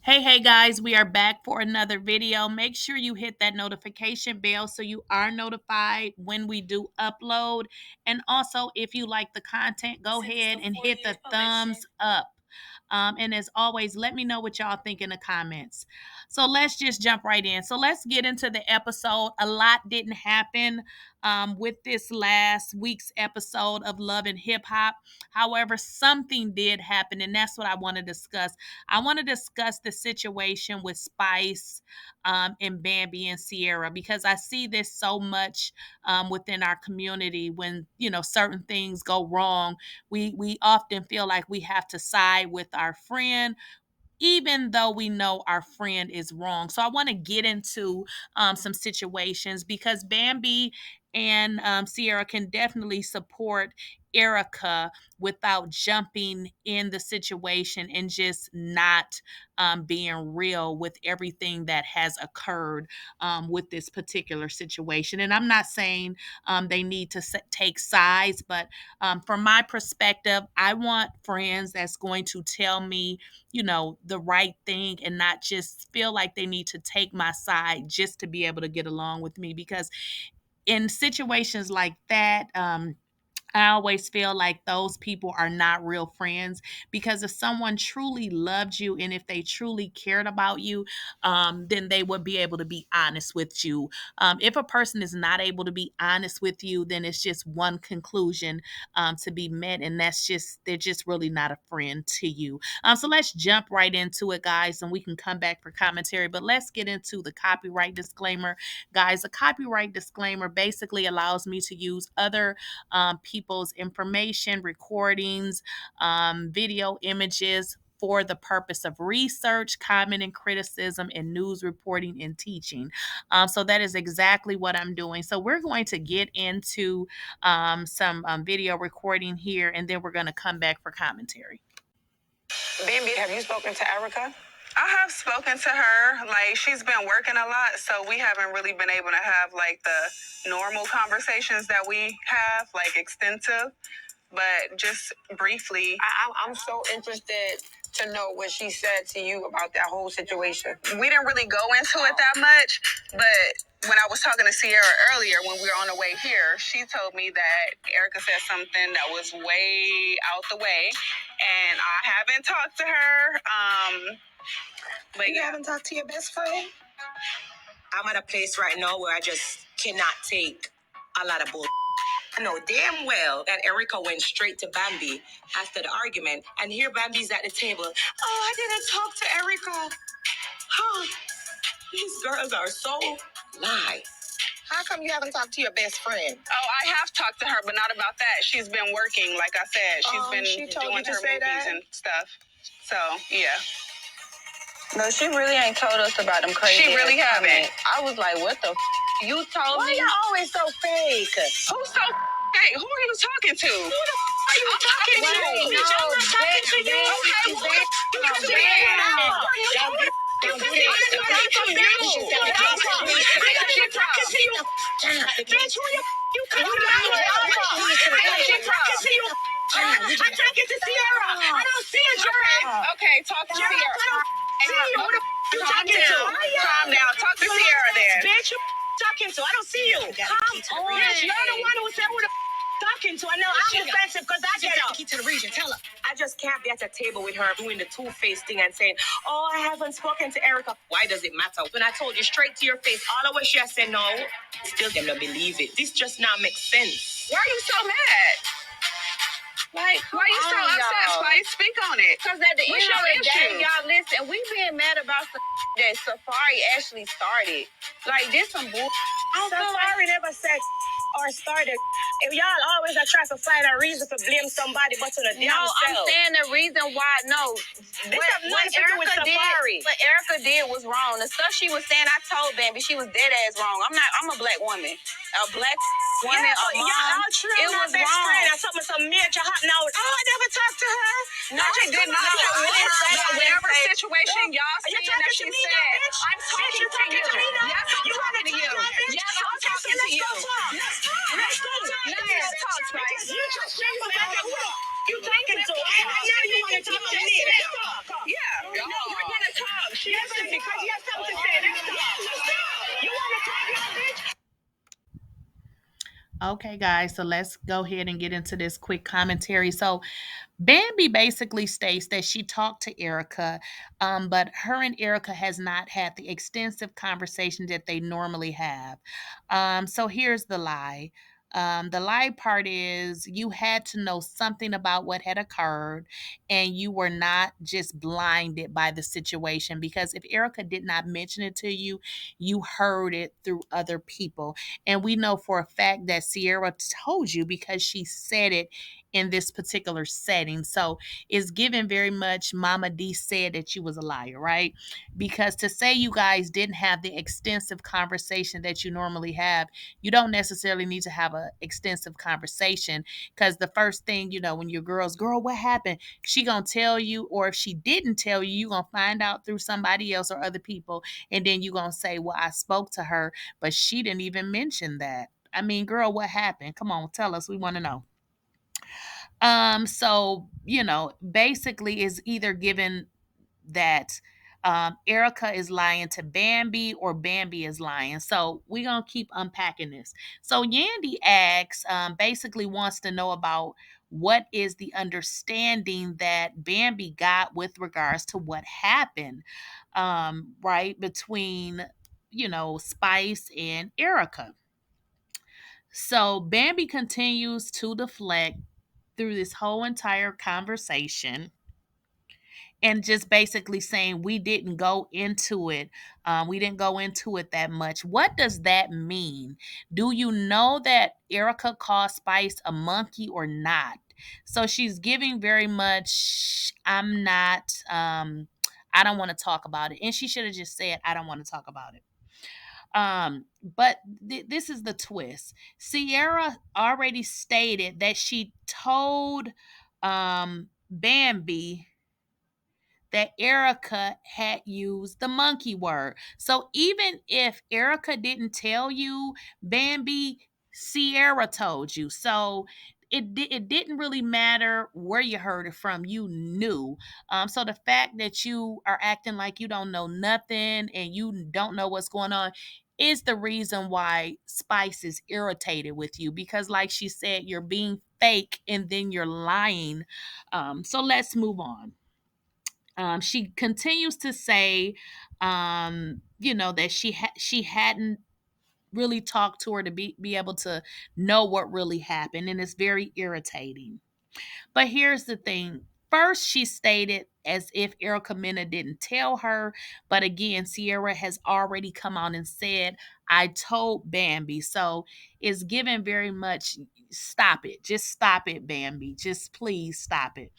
Hey guys, we are back for another video. Make sure you hit that notification bell so you are notified when we do upload. And also, if you like the content, go ahead and hit the thumbs up. And as always, let me know what y'all think in the comments. So let's just jump right in. So let's get into the episode. A lot didn't happen with this last week's episode of Love and Hip Hop. However, something did happen, and that's what I want to discuss. I want to discuss the situation with Spice and Bambi and Sierra because I see this so much within our community when certain things go wrong. We often feel like we have to side with our friend even though we know our friend is wrong. So I want to get into some situations because Bambi and Sierra can definitely support Erica without jumping in the situation and just not being real with everything that has occurred with this particular situation. And I'm not saying they need to take sides, but from my perspective, I want friends that's going to tell me the right thing and not just feel like they need to take my side just to be able to get along with me. Because in situations like that, I always feel like those people are not real friends because if someone truly loved you and if they truly cared about you, then they would be able to be honest with you. If a person is not able to be honest with you, then it's just one conclusion to be met, and they're just really not a friend to you. So let's jump right into it, guys, and we can come back for commentary. But let's get into the copyright disclaimer, guys. A copyright disclaimer basically allows me to use other people's information, recordings, video images for the purpose of research, comment and criticism, and news reporting and teaching. So that is exactly what I'm doing. So we're going to get into some video recording here, and then we're going to come back for commentary. Bambi, have you spoken to Erica? I have spoken to her. Like, she's been working a lot, so we haven't really been able to have, like, the normal conversations that we have, like, extensive. But just briefly, I'm so interested to know what she said to you about that whole situation. We didn't really go into it that much, but when I was talking to Sierra earlier, when we were on the way here, she told me that Erica said something that was way out the way, and I haven't talked to her. But you haven't talked to your best friend? I'm at a place right now where I just cannot take a lot of bull. I know damn well that Erica went straight to Bambi after the argument, and here Bambi's at the table. Oh, I didn't talk to Erica. Huh? These girls are so nice. How come you haven't talked to your best friend? Oh, I have talked to her, but not about that. She's been working, like I said. She's been doing her movies and stuff. So, yeah. No, she really ain't told us about them crazy. She really haven't. I was like, what the you told me? Why you always so fake? Who's so fake? Who are you talking to? Who the are you talking to? I'm not talking to you. Okay, who the you talking to? Don't do that. Bitch, who you talking to? I'm talking to Sierra. I don't see a giraffe. Okay, talk to Sierra. Who the you talking to? Calm down. Talk to Sierra then. Bitch, you talking to? I don't see you. Come on. Bitch, you're the one who said who the talking to. I know I'm defensive because I get out. Key to the region. Tell her. I just can't be at a table with her doing the two-faced thing and saying, oh, I haven't spoken to Erica. Why does it matter? When I told you straight to your face, all the way she has said no, still them don't believe it. This just not makes sense. Why are you so mad? Like, why you so upset, Spice? Speak on it. Because at the end of the day, y'all, listen, we being mad about that Safari actually started. Like, this some bull. Safari never said or started. If y'all always are trying to find a reason to blame somebody but to the damn self. No, I'm saying the reason why, no. What Erica did, what Erica did was wrong. The stuff she was saying, I told Bambi, she was dead ass wrong. I'm a black woman. A black woman, a mom. It was wrong. I told me some major hot now. Oh, I never talked to her. No, I did not. Whatever situation y'all see that she said, I'm talking to you. Yes, I'm talking to you. Yes, I'm talking to you. Let's go talk, Spice. You just you talking to? I know you want to talk to me. Let's talk. Yeah. No, we're gonna talk. She Listen, because you have something to say. Let's go. You want to talk now, bitch? Okay, guys, so let's go ahead and get into this quick commentary. So, Bambi basically states that she talked to Erica, but her and Erica has not had the extensive conversation that they normally have. So here's the lie. The lie part is you had to know something about what had occurred, and you were not just blinded by the situation, because if Erica did not mention it to you, you heard it through other people. And we know for a fact that Sierra told you because she said it in this particular setting. So it's given very much Mama D said that you was a liar, right? Because to say you guys didn't have the extensive conversation that you normally have, you don't necessarily need to have an extensive conversation, because the first thing, when your girl's girl, what happened? She gonna tell you, or if she didn't tell you, you gonna find out through somebody else or other people, and then you gonna say, well, I spoke to her, but she didn't even mention that. I mean, girl, what happened? Come on, tell us. We want to know. So basically is either given that Erica is lying to Bambi or Bambi is lying. So we're gonna keep unpacking this. So Yandy asks, basically wants to know about what is the understanding that Bambi got with regards to what happened, right, between Spice and Erica. So Bambi continues to deflect through this whole entire conversation and just basically saying we didn't go into it. We didn't go into it that much. What does that mean? Do you know that Erica called Spice a monkey or not? So she's giving very much, I'm not, I don't want to talk about it. And she should have just said, I don't want to talk about it. But this is the twist. Sierra already stated that she told Bambi that Erica had used the monkey word. So even if Erica didn't tell you, Bambi, Sierra told you. So it didn't really matter where you heard it from. You knew. So the fact that you are acting like you don't know nothing and you don't know what's going on is the reason why Spice is irritated with you, because like she said, you're being fake and then you're lying. So let's move on. She continues to say, that she hadn't really talked to her to be able to know what really happened, and it's very irritating. But here's the thing. First, she stated as if ericamena didn't tell her. But again, Sierra has already come out and said, I told Bambi. So it's given very much, stop it. Just stop it, Bambi. Just please stop it.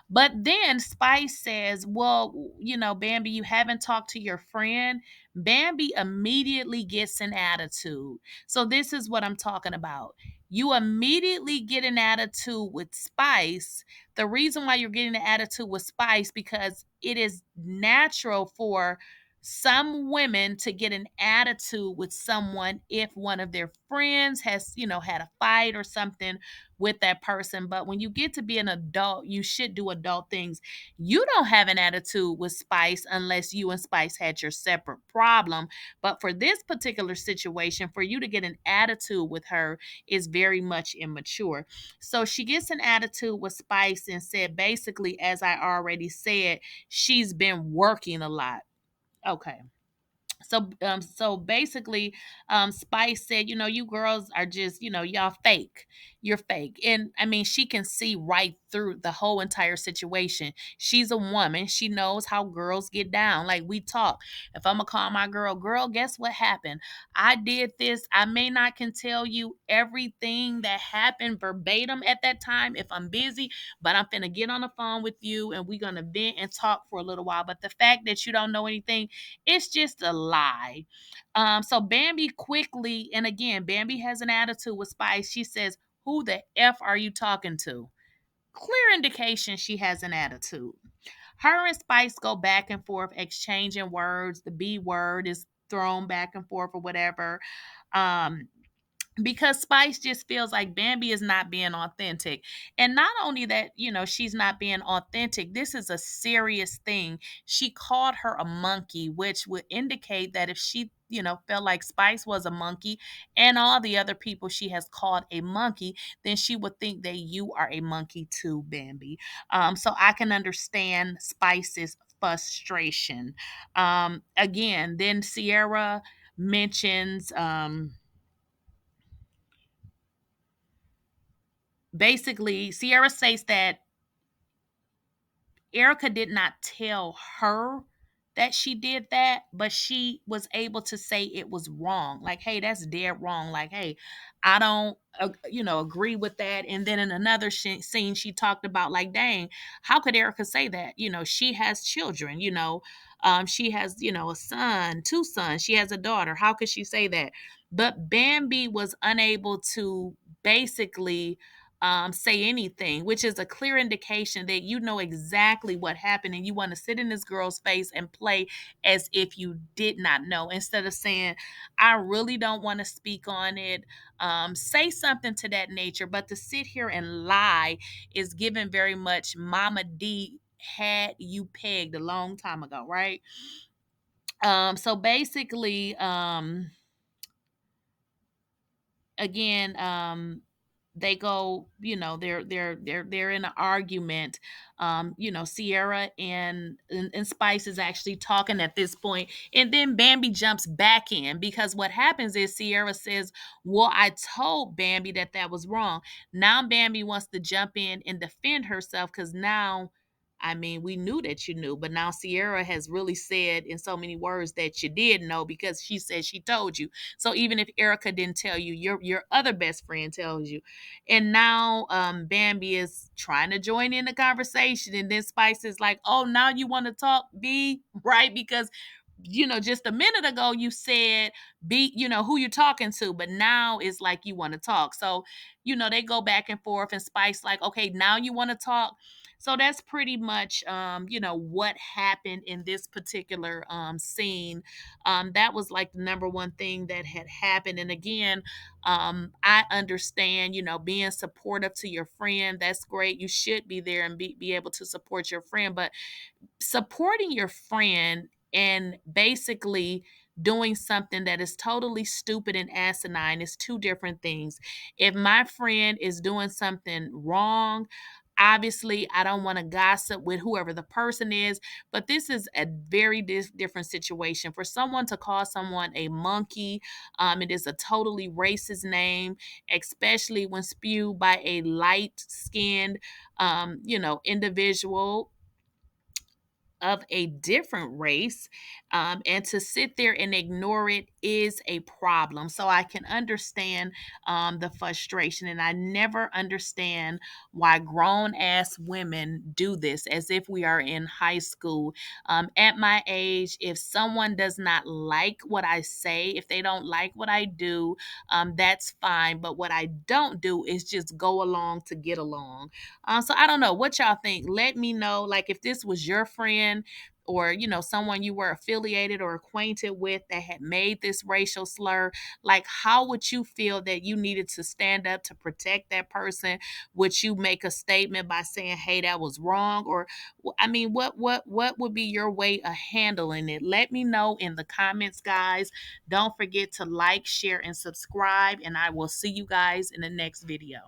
But then Spice says, well, Bambi, you haven't talked to your friend. Bambi immediately gets an attitude. So this is what I'm talking about. You immediately get an attitude with Spice. The reason why you're getting an attitude with Spice, because it is natural for some women to get an attitude with someone if one of their friends has, had a fight or something with that person. But when you get to be an adult, you should do adult things. You don't have an attitude with Spice unless you and Spice had your separate problem. But for this particular situation, for you to get an attitude with her is very much immature. So she gets an attitude with Spice and said, basically, as I already said, she's been working a lot. Okay. So basically, Spice said, you girls are just, y'all fake. You're fake. And I mean, she can see right through the whole entire situation. She's a woman. She knows how girls get down. Like we talk. If I'm gonna call my girl, guess what happened? I did this. I may not can tell you everything that happened verbatim at that time if I'm busy, but I'm finna get on the phone with you and we're gonna vent and talk for a little while. But the fact that you don't know anything, it's just a lie. So Bambi quickly, and again, Bambi has an attitude with Spice. She says, who the F are you talking to? Clear indication she has an attitude. Her and Spice go back and forth, exchanging words. The B word is thrown back and forth or whatever. Um, because Spice just feels like Bambi is not being authentic. And not only that, she's not being authentic, this is a serious thing. She called her a monkey, which would indicate that if she, felt like Spice was a monkey and all the other people she has called a monkey, then she would think that you are a monkey too, Bambi. So I can understand Spice's frustration. Again, then Sierra mentions basically Sierra states that Erica did not tell her that she did that, but she was able to say it was wrong. Like, hey, that's dead wrong. Like, hey, I don't, agree with that. And then in another scene, she talked about, like, dang, how could Erica say that? She has children. She has, a son, two sons. She has a daughter. How could she say that? But Bambi was unable to basically say anything, which is a clear indication that you know exactly what happened and you want to sit in this girl's face and play as if you did not know instead of saying, I really don't want to speak on it. Say something to that nature, but to sit here and lie is given very much Mama D had you pegged a long time ago, right? So basically, again, they go, they're in an argument. Sierra and Spice is actually talking at this point, and then Bambi jumps back in because what happens is Sierra says, well, I told Bambi that was wrong. Now Bambi wants to jump in and defend herself because now, I mean, we knew that you knew, but now Sierra has really said in so many words that you did know because she said she told you. So even if Erica didn't tell you, your other best friend tells you. And now Bambi is trying to join in the conversation. And then Spice is like, oh, now you want to talk, B, right? Because just a minute ago you said be, who you're talking to, but now it's like you want to talk. So, they go back and forth and Spice like, okay, now you want to talk. So that's pretty much what happened in this particular scene. That was like the number one thing that had happened. And again, I understand, being supportive to your friend, that's great. You should be there and be able to support your friend, but supporting your friend and basically doing something that is totally stupid and asinine is two different things. If my friend is doing something wrong, obviously I don't want to gossip with whoever the person is, but this is a very different situation. For someone to call someone a monkey, it is a totally racist name, especially when spewed by a light skinned individual of a different race, and to sit there and ignore it is a problem. So I can understand the frustration, and I never understand why grown ass women do this as if we are in high school. At my age, if someone does not like what I say, if they don't like what I do, that's fine. But what I don't do is just go along to get along. So I don't know what y'all think. Let me know. Like if this was your friend or someone you were affiliated or acquainted with that had made this racial slur, like how would you feel that you needed to stand up to protect that person? Would you make a statement by saying, hey, that was wrong? Or I mean, what would be your way of handling it? Let me know in the comments, guys. Don't forget to like, share, and subscribe, and I will see you guys in the next video.